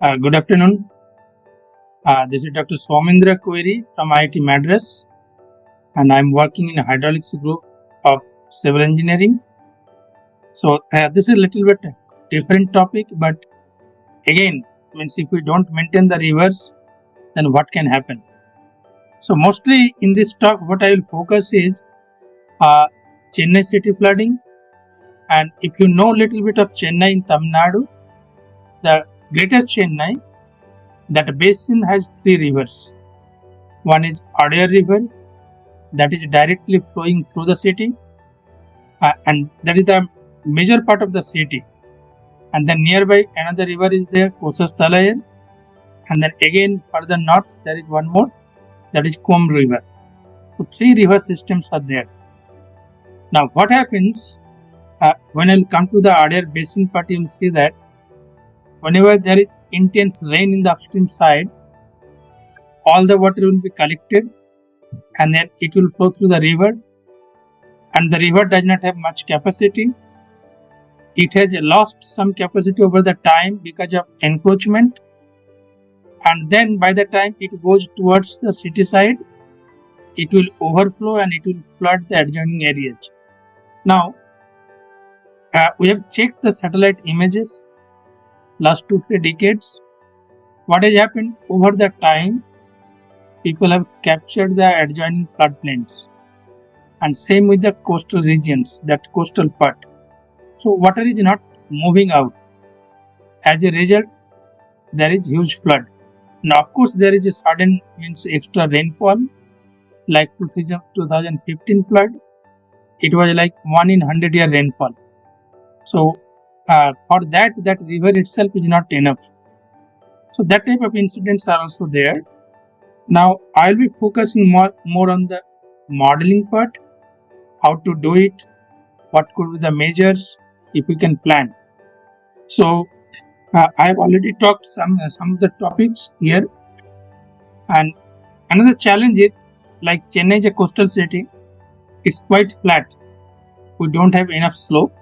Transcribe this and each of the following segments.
Good afternoon. This is Dr. Swamindra Kuiry from IIT Madras, and I'm working in a hydraulics group of civil engineering. So this is a little bit different topic, but again, means if we don't maintain the rivers, then what can happen? So mostly in this talk, what I will focus is Chennai city flooding, and if you know a little bit of Chennai in Tamil Nadu, the greater Chennai, that basin has three rivers. One is Adayar River, that is directly flowing through the city, and that is the major part of the city. And then nearby another river is there, Kosasthalayar, and then again further north there is one more, that is Kom River. So three river systems are there. Now what happens when I come to the Adayar basin part, you will see that whenever there is intense rain in the upstream side, all the water will be collected and then it will flow through the river, and the river does not have much capacity. It has lost some capacity over the time because of encroachment, and then by the time it goes towards the city side, it will overflow and it will flood the adjoining areas. Now we have checked the satellite images last 2-3 decades. What has happened over the time, people have captured the adjoining floodplains, and same with the coastal regions, that coastal part. So water is not moving out. As a result, there is huge flood. Now of course there is a sudden extra rainfall, like 2015 flood. It was like 1 in 100 year rainfall. So for that river itself is not enough. So that type of incidents are also there. Now I will be focusing more on the modeling part, how to do it, what could be the measures if we can plan. So I have already talked some of the topics here, and another challenge is, like Chennai is a coastal city, it's quite flat. We don't have enough slope,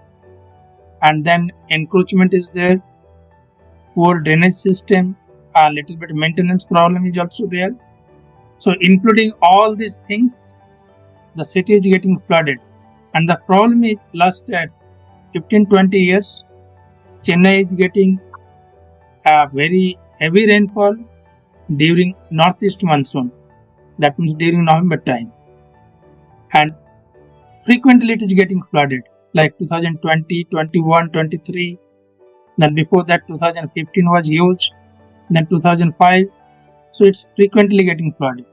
and then encroachment is there, poor drainage system, a little bit maintenance problem is also there. So including all these things, the city is getting flooded, and the problem is last 15-20 years, Chennai is getting a very heavy rainfall during northeast monsoon, that means during November time, and frequently it is getting flooded, like 2020, 21, 23, then before that 2015 was huge, then 2005, so it's frequently getting flooded.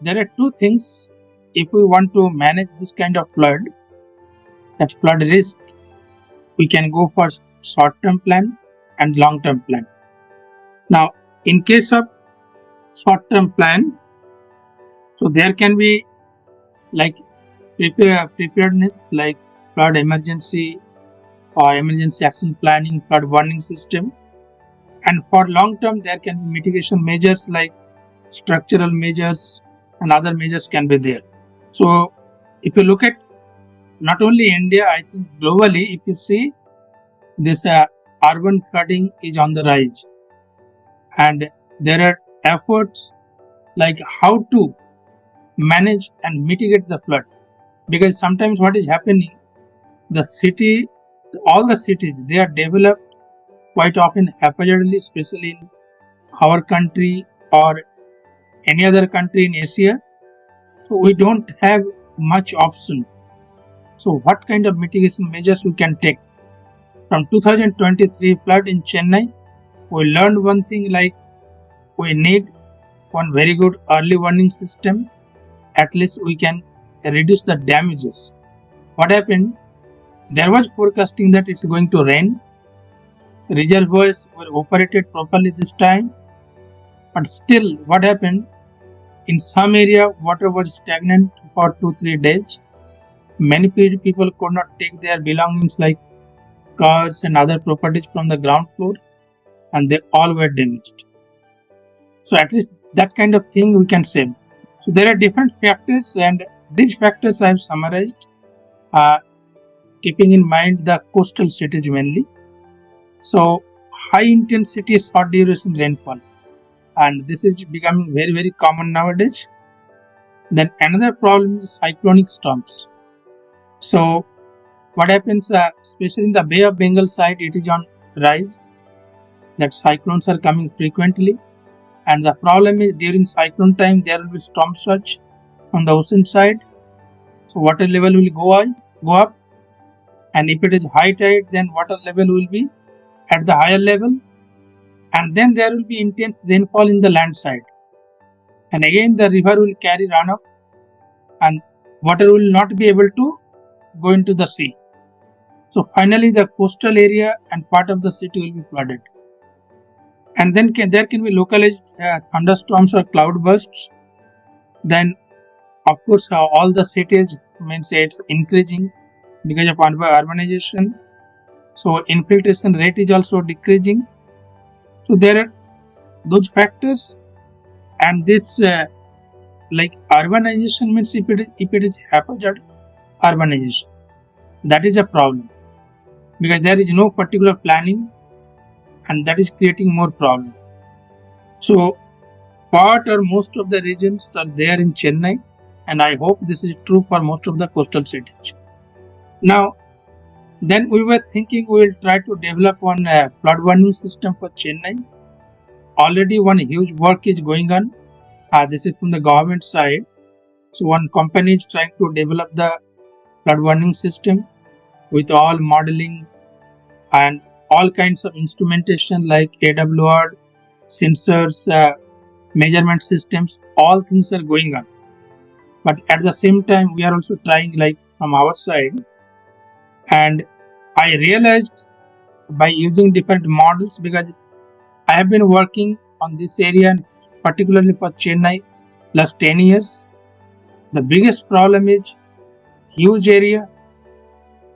There are two things if we want to manage this kind of flood, that flood risk, we can go for short-term plan and long-term plan. Now in case of short-term plan, so there can be like preparedness, like flood emergency or emergency action planning, flood warning system, and for long-term there can be mitigation measures like structural measures and other measures can be there. So if you look at not only India, I think globally, if you see this urban flooding is on the rise, and there are efforts like how to manage and mitigate the flood, because sometimes what is happening, the city, all the cities, they are developed quite often haphazardly, especially in our country or any other country in Asia. So we don't have much option. So what kind of mitigation measures we can take? From 2023 flood in Chennai, we learned one thing, like we need one very good early warning system. At least we can reduce the damages. What happened? There was forecasting that it's going to rain. Reservoirs were operated properly this time, but still what happened? In some area, water was stagnant for 2-3 days. Many people could not take their belongings like cars and other properties from the ground floor, and they all were damaged. So at least that kind of thing we can save. So there are different factors, and these factors I have summarized, keeping in mind the coastal cities mainly. So high intensity short duration rainfall, and this is becoming very common nowadays. Then another problem is cyclonic storms. So what happens, especially in the Bay of Bengal side, it is on rise, that cyclones are coming frequently, and the problem is during cyclone time there will be storm surge on the ocean side, so water level will go up, and if it is high tide, then water level will be at the higher level, and then there will be intense rainfall in the land side, and again the river will carry runoff, and water will not be able to go into the sea. So finally the coastal area and part of the city will be flooded. And then there can be localized thunderstorms or cloud bursts. Then of course all the cities means it's increasing because of urbanization. So infiltration rate is also decreasing. So there are those factors, and this like urbanization means if it is haphazard urbanization, that is a problem because there is no particular planning, and that is creating more problem. So part or most of the regions are there in Chennai, and I hope this is true for most of the coastal cities. Now then we were thinking we will try to develop one flood warning system for Chennai. Already one huge work is going on. This is from the government side. So one company is trying to develop the flood warning system with all modeling and all kinds of instrumentation like AWR, sensors, measurement systems, all things are going on. But at the same time, we are also trying like from our side. And I realized by using different models, because I have been working on this area, particularly for Chennai, last 10 years. The biggest problem is huge area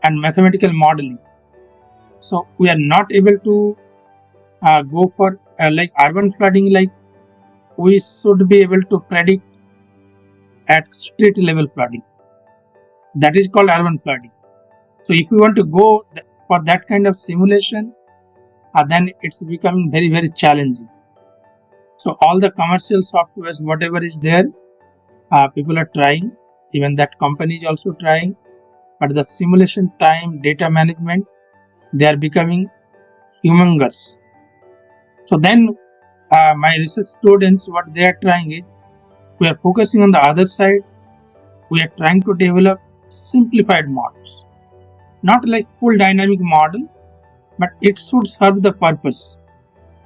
and mathematical modeling. So we are not able to go for like urban flooding, like we should be able to predict at street level flooding. That is called urban flooding. So if we want to go for that kind of simulation, then it's becoming very challenging. So all the commercial softwares, whatever is there, people are trying. Even that company is also trying. But the simulation time, data management, they are becoming humongous. So then my research students, what they are trying is, we are focusing on the other side. We are trying to develop simplified models. Not like full dynamic model, but it should serve the purpose.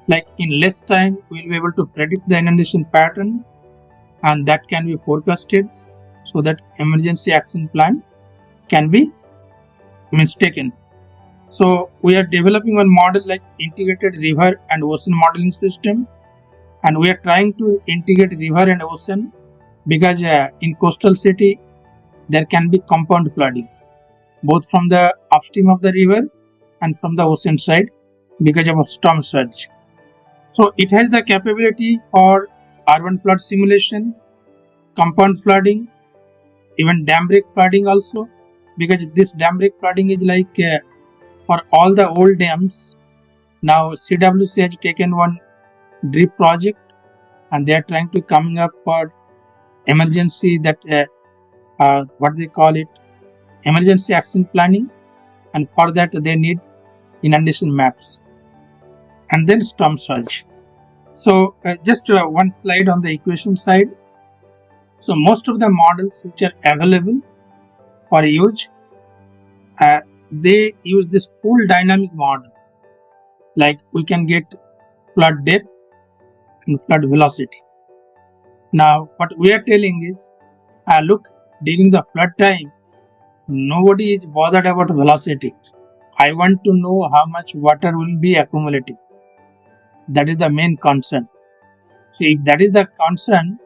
Like in less time, we will be able to predict the inundation pattern, and that can be forecasted so that emergency action plan can be taken. So we are developing one model like integrated river and ocean modeling system, and we are trying to integrate river and ocean because in coastal city there can be compound flooding, both from the upstream of the river and from the ocean side because of a storm surge. So it has the capability for urban flood simulation, compound flooding, even dam break flooding also, because this dam break flooding is like for all the old dams. Now CWC has taken one drip project, and they are trying to coming up for emergency that what they call it, emergency action planning, and for that they need inundation maps and then storm surge. So just one slide on the equation side. So most of the models which are available for use, they use this full dynamic model. Like we can get flood depth and flood velocity. Now what we are telling is, look, during the flood time, nobody is bothered about velocity. I want to know how much water will be accumulating. That is the main concern. So if that is the concern,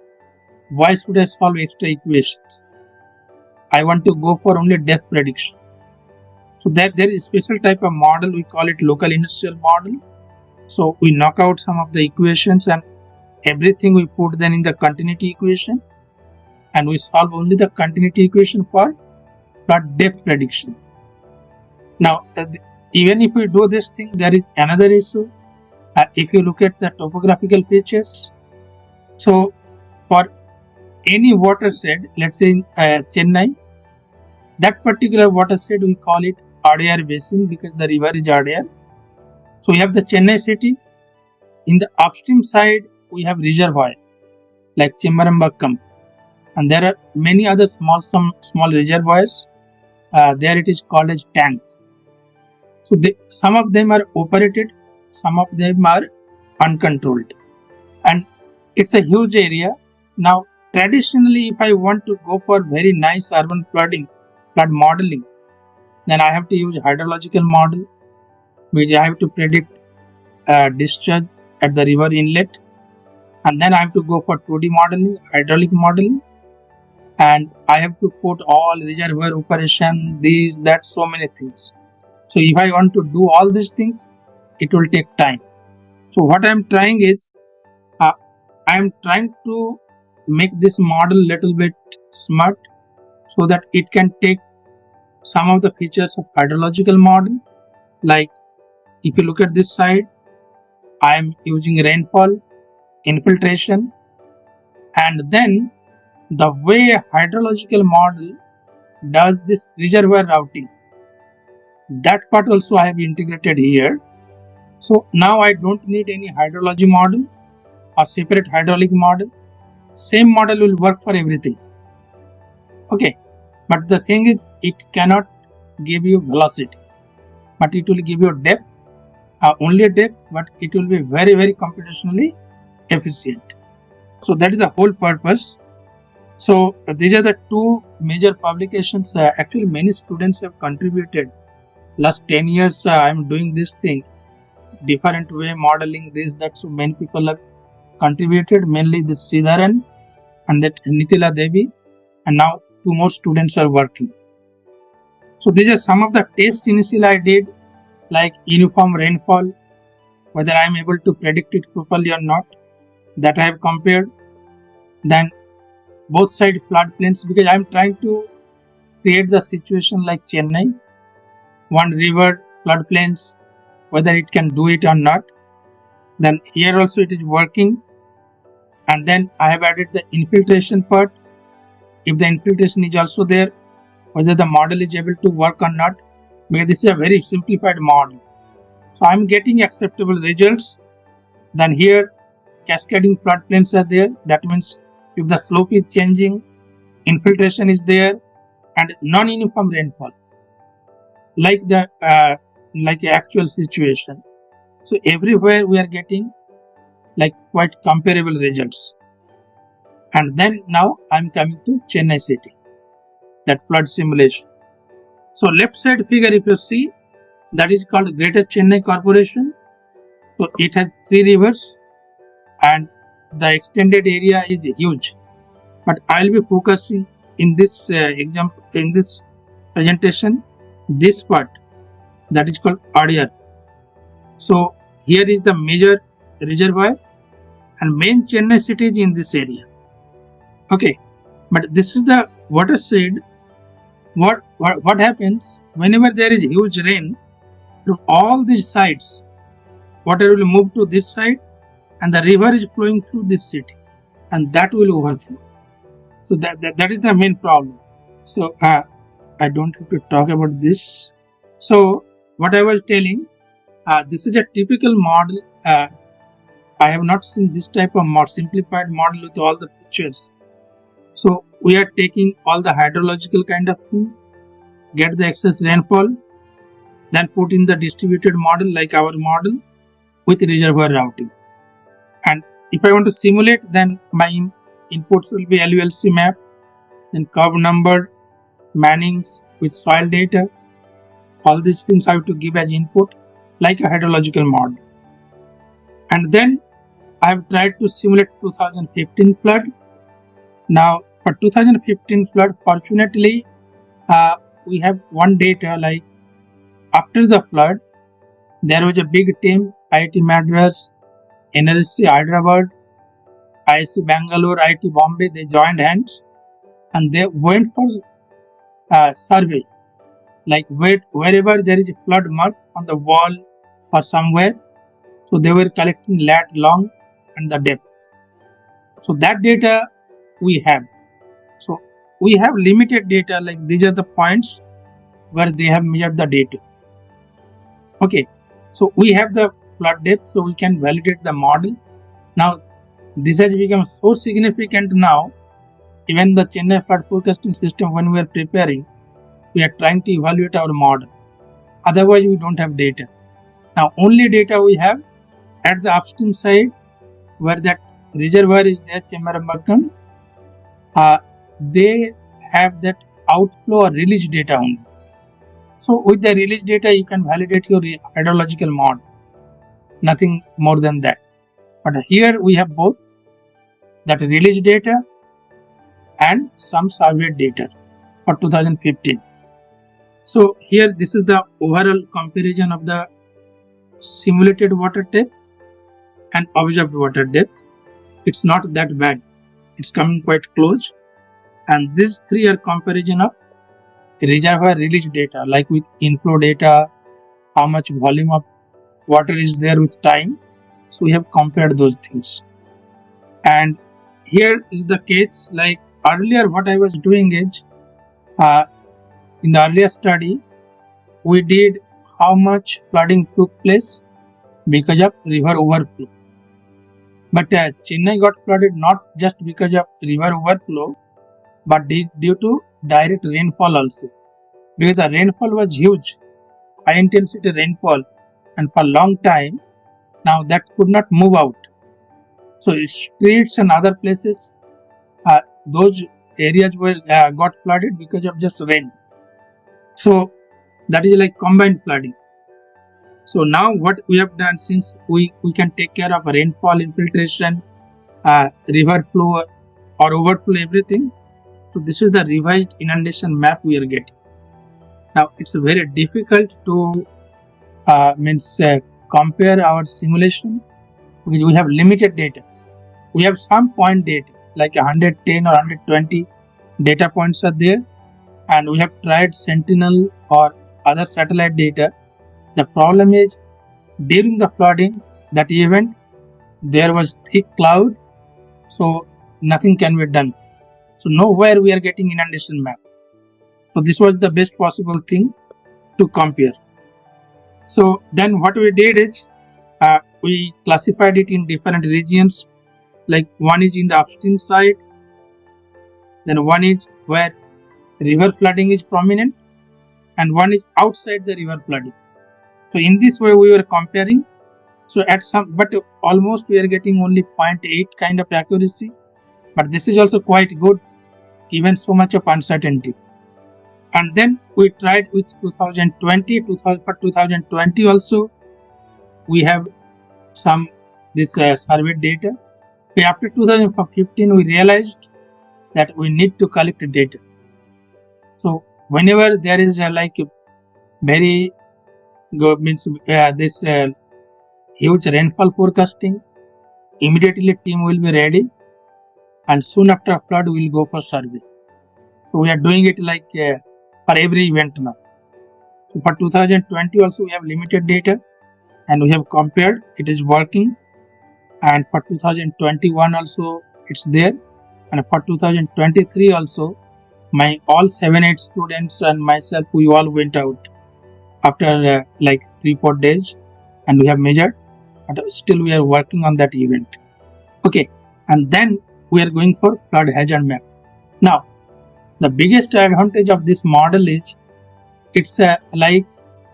why should I solve extra equations? I want to go for only depth prediction. So that there is a special type of model, we call it local inertial model. So we knock out some of the equations and everything we put then in the continuity equation, and we solve only the continuity equation for flood depth prediction. Now even if we do this thing, there is another issue. If you look at the topographical features, so for any watershed, let's say in Chennai, that particular watershed we call it Adiyar basin because the river is Adiyar. So we have the Chennai city. In the upstream side, we have reservoir like Chimmarambakkam, and there are many other small reservoirs. There it is called as tank. So some of them are operated, some of them are uncontrolled, and it's a huge area. Now, traditionally, if I want to go for very nice urban flood modeling, then I have to use hydrological model, which I have to predict discharge at the river inlet, and then I have to go for 2D modeling, hydraulic modeling, and I have to put all reservoir operation, these, that, so many things. So if I want to do all these things, it will take time. So what I am trying is, I am trying to make this model little bit smart so that it can take some of the features of hydrological model. Like if you look at this side, I am using rainfall, infiltration, and then the way a hydrological model does this reservoir routing, that part also I have integrated here. So now I don't need any hydrology model or separate hydraulic model. Same model will work for everything. Okay, but the thing is, it cannot give you velocity, but it will give you depth, only depth, but it will be very, very computationally efficient. So that is the whole purpose. So these are the two major publications. Actually, many students have contributed. Last 10 years, I am doing this thing, different way modeling this, that. So many people have contributed, mainly this Sridharan and that Nitila Devi, and now 2 more students are working. So these are some of the tests initially I did, like uniform rainfall, whether I am able to predict it properly or not, that I have compared. Then both side floodplains, because I am trying to create the situation like Chennai, one river floodplains, whether it can do it or not. Then here also it is working, and then I have added the infiltration part. If the infiltration is also there, whether the model is able to work or not, because this is a very simplified model. So I am getting acceptable results. Then here cascading floodplains are there. That means if the slope is changing, infiltration is there, and non-uniform rainfall, like the actual situation. So everywhere we are getting like quite comparable results. And then now I'm coming to Chennai city, that flood simulation. So left side figure, if you see, that is called Greater Chennai Corporation. So it has 3 rivers and the extended area is huge. But I'll be focusing in this example, in this presentation, this part that is called Adiyar. So here is the major reservoir and main Chennai city is in this area. Okay, but this is the watershed. What happens whenever there is huge rain, from all these sides, water will move to this side and the river is flowing through this city and that will overflow. So that is the main problem. So I don't have to talk about this. So what I was telling, this is a typical model. I have not seen this type of more simplified model with all the pictures. So we are taking all the hydrological kind of thing, get the excess rainfall, then put in the distributed model like our model with reservoir routing. And if I want to simulate, then my inputs will be LULC map, then curve number, Mannings with soil data. All these things I have to give as input like a hydrological model. And then I have tried to simulate 2015 flood. Now for 2015 flood, fortunately, we have one data like after the flood, there was a big team, IIT Madras, NLC Hyderabad, IIC Bangalore, IIT Bombay, they joined hands and they went for survey, like wherever there is a flood mark on the wall or somewhere. So they were collecting lat long and the depth. So that data we have. So we have limited data, like these are the points where they have measured the data. Okay, so we have the flood depth, so we can validate the model. Now this has become so significant now, even the Chennai flood forecasting system, when we are preparing, we are trying to evaluate our model. Otherwise we don't have data. Now only data we have at the upstream side where that reservoir is there, Chemarambakam, they have that outflow or release data only. So with the release data you can validate your hydrological model, nothing more than that. But here we have both that release data and some surveyed data for 2015. So here this is the overall comparison of the simulated water depth and observed water depth. It's not that bad, it's coming quite close. And these three are comparison of reservoir release data, like with inflow data, how much volume of water is there with time. So we have compared those things. And here is the case, like earlier what I was doing is, in the earlier study, we did how much flooding took place because of river overflow. But Chennai got flooded not just because of river overflow, but due to direct rainfall also. Because the rainfall was huge, high intensity rainfall, and for a long time, now that could not move out. So streets and other places, those areas were got flooded because of just rain. So that is like combined flooding. So now what we have done, since we can take care of rainfall, infiltration, river flow or overflow, everything. So this is the revised inundation map we are getting. Now it's very difficult to compare our simulation because we have limited data. We have some point data like 110 or 120 data points are there, and we have tried Sentinel or other satellite data. The problem is during the flooding, that event, there was thick cloud, so nothing can be done. So nowhere we are getting inundation map. So this was the best possible thing to compare. So then what we did is we classified it in different regions. Like one is in the upstream side, then one is where river flooding is prominent, and one is outside the river flooding. So in this way we were comparing. So at some, but almost we are getting only 0.8 kind of accuracy. But this is also quite good given so much of uncertainty. And then we tried with 2020, for 2020 also we have some this surveyed data. After 2015 we realized that we need to collect data. So whenever there is very good this huge rainfall forecasting, immediately team will be ready, and soon after flood we will go for survey. So we are doing it for every event now. So for 2020 also we have limited data and we have compared, it is working. And for 2021 also it's there, and for 2023 also my all 7-8 students and myself, we all went out after 3-4 days and we have measured, but still we are working on that event. Okay, and then we are going for flood hazard map. Now the biggest advantage of this model is it's like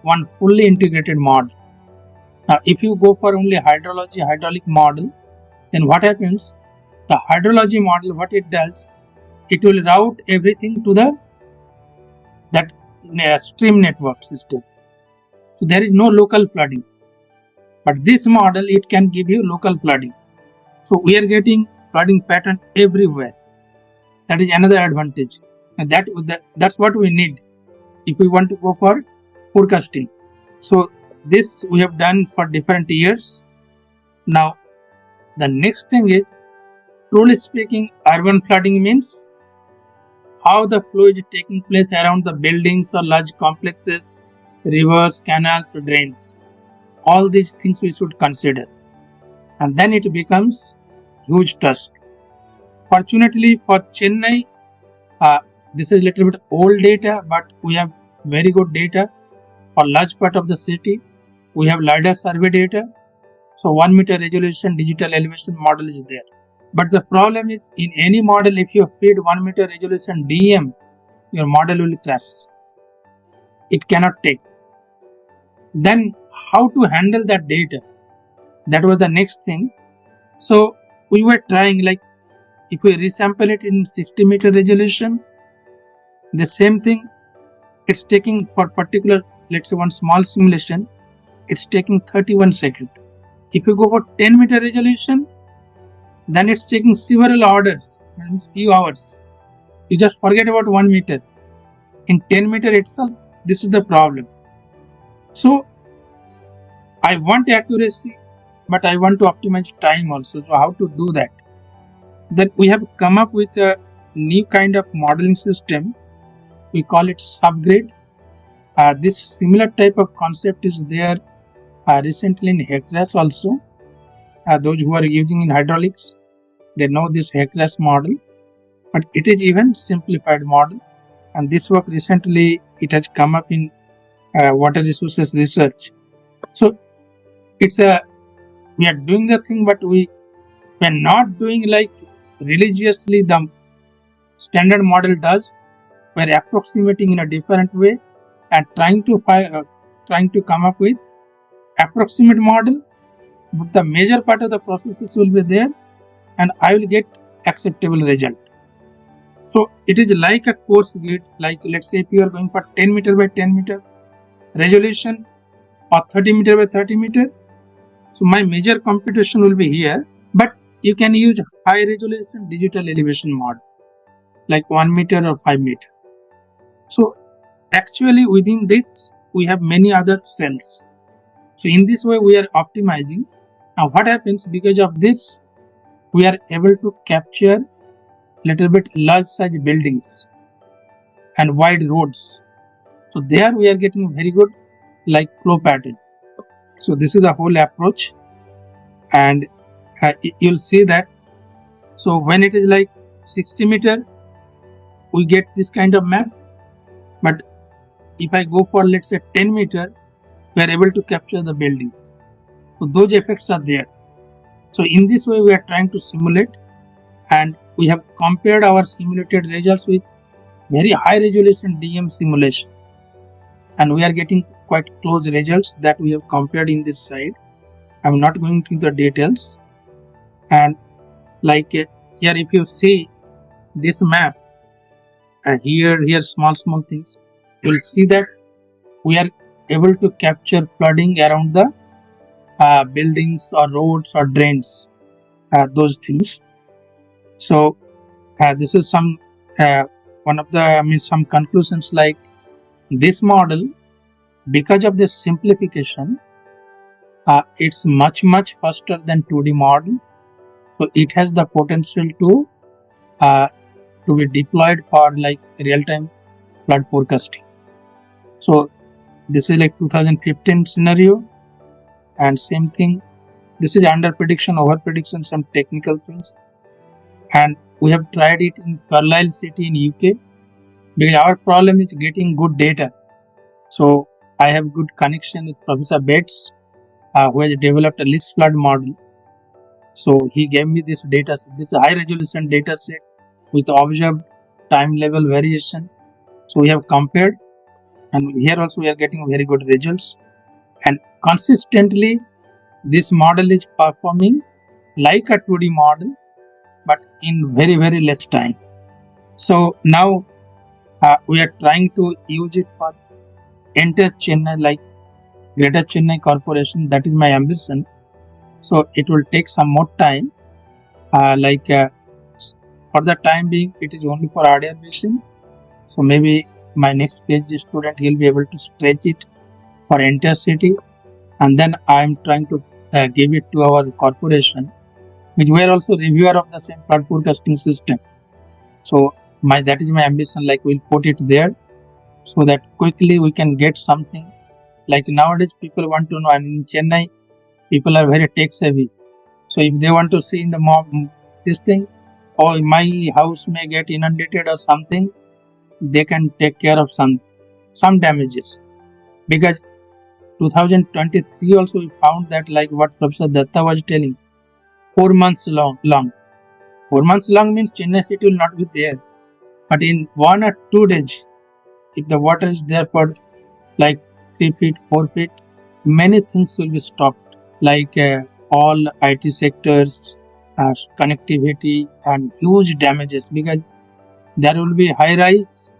one fully integrated model. Now if you go for only hydraulic model, then what happens, the hydrology model, what it does, it will route everything to that stream network system. So there is no local flooding. But this model, it can give you local flooding. So we are getting flooding pattern everywhere. That is another advantage. And that's what we need if we want to go for forecasting. So this we have done for different years. Now the next thing is, truly speaking, urban flooding means how the flow is taking place around the buildings or large complexes, rivers, canals, or drains. All these things we should consider. and then it becomes huge task. Fortunately for Chennai, this is a little bit old data, but we have very good data for large part of the city. We have LiDAR survey data, so 1 meter resolution digital elevation model is there. But the problem is, in any model, if you feed 1 meter resolution DM, your model will crash. It cannot take. Then how to handle that data? That was the next thing. So we were trying, like, if we resample it in 60 meter resolution, the same thing, it's taking for particular, let's say one small simulation, it's taking 31 seconds. If you go for 10 meter resolution, then it's taking several orders, means few hours. You just forget about 1 meter. In 10 meter itself, this is the problem. So I want accuracy, but I want to optimize time also. So how to do that? Then we have come up with a new kind of modeling system. We call it Subgrid. This similar type of concept is there recently in HECRAS also. Those who are using in hydraulics, they know this HECRAS model, but it is even simplified model. And this work recently, it has come up in water resources research. So it's we are doing the thing, but we are not doing like religiously the standard model does. We are approximating in a different way and trying to come up with approximate model, but the major part of the processes will be there, and I will get acceptable result. So it is like a coarse grid, like let's say if you are going for 10 meter by 10 meter resolution or 30 meter by 30 meter. So my major computation will be here, but you can use high resolution digital elevation model like 1 meter or 5 meter. So actually within this we have many other cells. So in this way we are optimizing. Now what happens, because of this we are able to capture little bit large size buildings and wide roads. So there we are getting very good like flow pattern. So this is the whole approach, and you'll see that. So when it is like 60 meter, we get this kind of map, but if I go for let's say 10 meter, we are able to capture the buildings. So those effects are there. So in this way we are trying to simulate, and we have compared our simulated results with very high resolution DM simulation, and we are getting quite close results that we have compared in this side. I'm not going into the details. And like here, if you see this map, here small things, you'll see that we are able to capture flooding around the buildings or roads or drains, those things. So this is some one of the some conclusions, like this model, because of this simplification, it's much faster than 2D model. So it has the potential to be deployed for like real-time flood forecasting. So this is like 2015 scenario, and same thing. This is under prediction, over prediction, some technical things, and we have tried it in Carlisle city in UK, because our problem is getting good data. So I have good connection with Professor Bates, who has developed a list flood model. So he gave me this data set, this high resolution data set with observed time level variation. So we have compared, and here also we are getting very good results, and consistently this model is performing like a 2D model, but in very less time. So now we are trying to use it for entire Chennai, like Greater Chennai Corporation. That is my ambition. So it will take some more time. For the time being, it is only for RDR basin. So maybe my next PhD student, he'll be able to stretch it for entire city, and then I am trying to give it to our corporation, which we are also reviewer of the same flood forecasting system. So that is my ambition. Like we'll put it there, so that quickly we can get something. Like nowadays people want to know, and in Chennai people are very tech savvy. So if they want to see in the this thing, or my house may get inundated or something, they can take care of some damages. Because 2023 also we found that, like what Professor Datta was telling, 4 months long. 4 months long means Chennai city will not be there. But in 1 or 2 days, if the water is there for like 3 feet, 4 feet, many things will be stopped, like all IT sectors, connectivity, and huge damages, because there will be high rise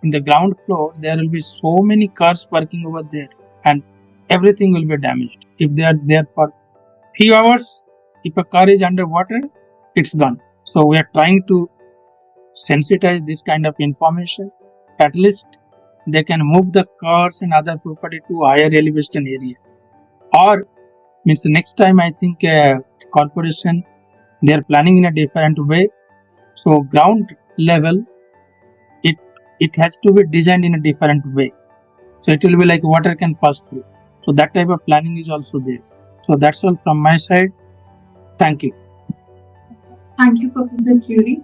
in the ground floor. There will be so many cars parking over there, and everything will be damaged. If they are there for few hours, if a car is underwater, it's gone. So we are trying to sensitize this kind of information. At least they can move the cars and other property to higher elevation area. Or means next time I think corporation, they are planning in a different way. So ground level, it has to be designed in a different way. So it will be like water can pass through. So that type of planning is also there. So that's all from my side. Thank you. Thank you, Professor Kuiry.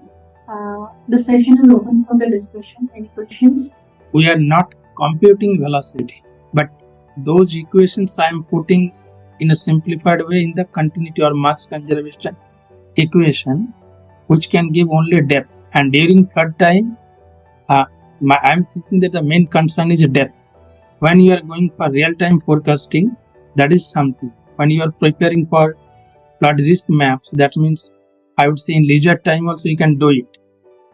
The session is open for the discussion. Any questions? We are not computing velocity, but those equations I am putting in a simplified way in the continuity or mass conservation equation, which can give only depth. And during flood time, I am thinking that the main concern is depth. When you are going for real-time forecasting, that is something. When you are preparing for flood risk maps, that means I would say in leisure time also you can do it.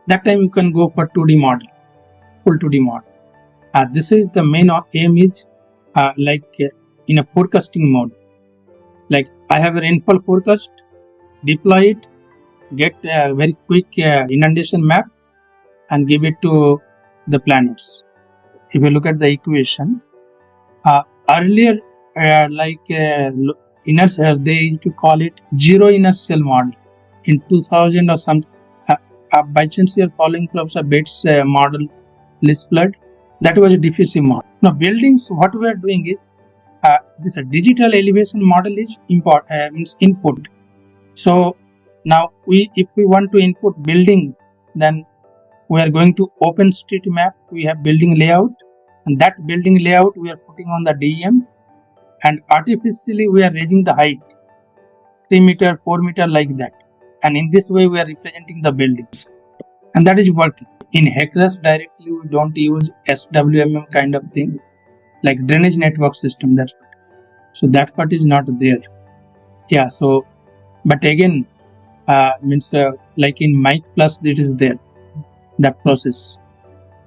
That time you can go for 2D model, full 2D model. This is the main aim is in a forecasting mode. Like I have a rainfall forecast, deploy it, get a very quick inundation map, and give it to the planners. If you look at the equation, earlier inertial, they used to call it zero inertial model. In 2000 or something, by chance you are following Professor Bates' model, list flood, that was a diffusive model. Now buildings, what we are doing is, this digital elevation model is means input. So now if we want to input building, then we are going to OpenStreetMap. We have building layout, and that building layout we are putting on the DEM, and artificially we are raising the height 3 meter, 4 meter like that. And in this way we are representing the buildings, and that is working. In HECRAS directly we don't use SWMM kind of thing, like drainage network system. That's part. So that part is not there. Yeah. So, but again, means like in Mike Plus, it is there. That process,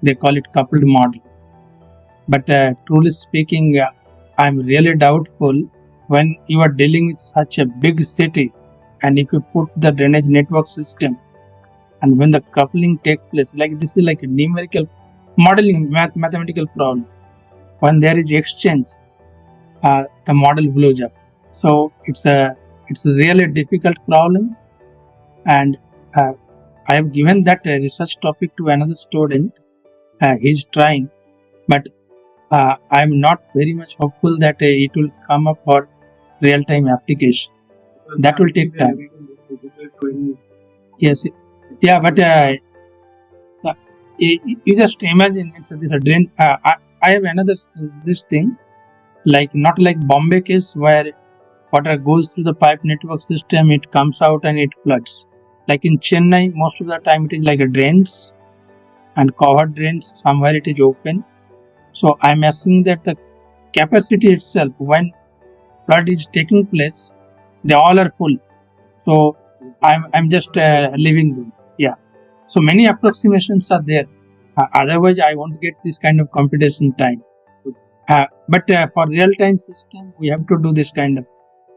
they call it coupled models. But truly speaking, I'm really doubtful when you are dealing with such a big city, and if you put the drainage network system, and when the coupling takes place, like this is like a numerical modeling, mathematical problem. When there is exchange, the model blows up. So it's a really difficult problem, and I have given that research topic to another student. He's trying, but I am not very much hopeful that it will come up for real-time application. That will take time. Yes. Yeah, but you just imagine it's this a drain. I have another this thing, like not like Bombay case where water goes through the pipe network system, it comes out and it floods. Like in Chennai, most of the time it is like a drains and covered drains. Somewhere it is open. So I'm assuming that the capacity itself, when flood is taking place, they all are full. So I'm just leaving them. Yeah. So many approximations are there. Otherwise, I won't get this kind of computation time. But for real-time system, we have to do this kind of.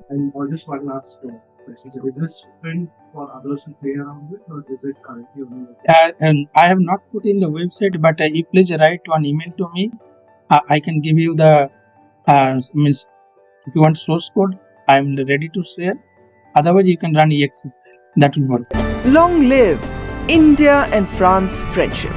And just one last question. Is this open for others to play around with, or is it currently only? And I have not put in the website, but you please write one email to me. I can give you the means. If you want source code, I am ready to share. Otherwise, you can run exe. That will work. Long live India and France friendship.